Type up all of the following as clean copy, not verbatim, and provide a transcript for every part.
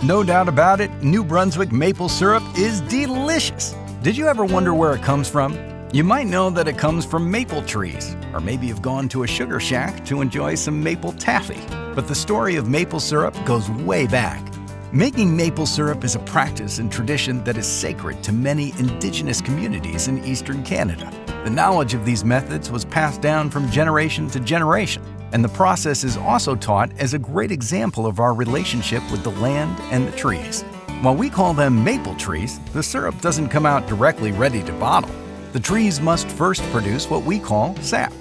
No doubt about it, New Brunswick maple syrup is delicious. Did you ever wonder where it comes from? You might know that it comes from maple trees, or maybe you've gone to a sugar shack to enjoy some maple taffy. But the story of maple syrup goes way back. Making maple syrup is a practice and tradition that is sacred to many indigenous communities in eastern Canada. The knowledge of these methods was passed down from generation to generation, and the process is also taught as a great example of our relationship with the land and the trees. While we call them maple trees, the syrup doesn't come out directly ready to bottle. The trees must first produce what we call sap.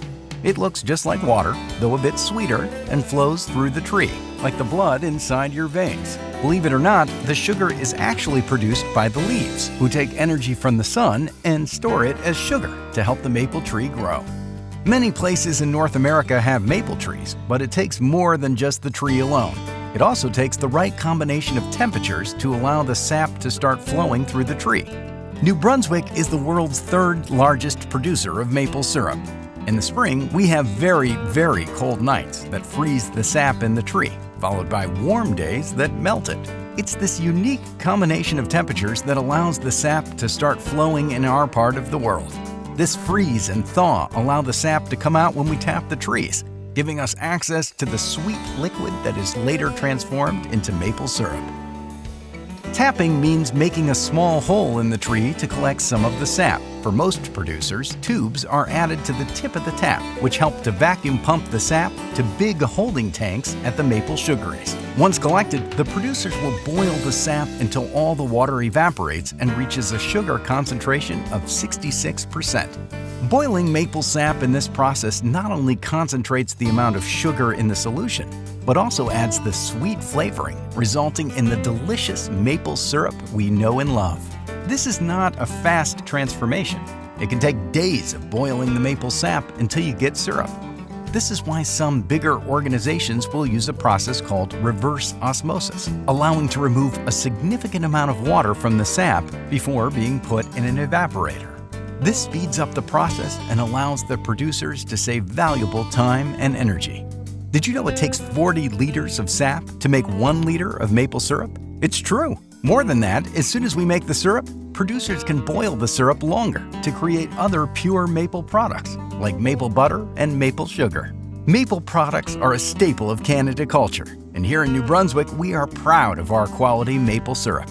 It looks just like water, though a bit sweeter, and flows through the tree, like the blood inside your veins. Believe it or not, the sugar is actually produced by the leaves, who take energy from the sun and store it as sugar to help the maple tree grow. Many places in North America have maple trees, but it takes more than just the tree alone. It also takes the right combination of temperatures to allow the sap to start flowing through the tree. New Brunswick is the world's third largest producer of maple syrup. In the spring, we have very, very cold nights that freeze the sap in the tree, followed by warm days that melt it. It's this unique combination of temperatures that allows the sap to start flowing in our part of the world. This freeze and thaw allow the sap to come out when we tap the trees, giving us access to the sweet liquid that is later transformed into maple syrup. Tapping means making a small hole in the tree to collect some of the sap. For most producers, tubes are added to the tip of the tap, which help to vacuum pump the sap to big holding tanks at the maple sugaries. Once collected, the producers will boil the sap until all the water evaporates and reaches a sugar concentration of 66%. Boiling maple sap in this process not only concentrates the amount of sugar in the solution, but also adds the sweet flavoring, resulting in the delicious maple syrup we know and love. This is not a fast transformation. It can take days of boiling the maple sap until you get syrup. This is why some bigger organizations will use a process called reverse osmosis, allowing to remove a significant amount of water from the sap before being put in an evaporator. This speeds up the process and allows the producers to save valuable time and energy. Did you know it takes 40 liters of sap to make 1 liter of maple syrup? It's true. More than that, as soon as we make the syrup, producers can boil the syrup longer to create other pure maple products, like maple butter and maple sugar. Maple products are a staple of Canada culture, and here in New Brunswick, we are proud of our quality maple syrup.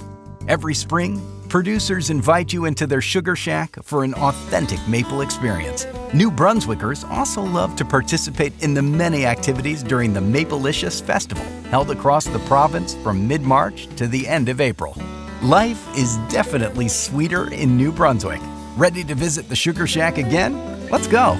Every spring, producers invite you into their sugar shack for an authentic maple experience. New Brunswickers also love to participate in the many activities during the Maplelicious Festival, held across the province from mid-March to the end of April. Life is definitely sweeter in New Brunswick. Ready to visit the sugar shack again? Let's go!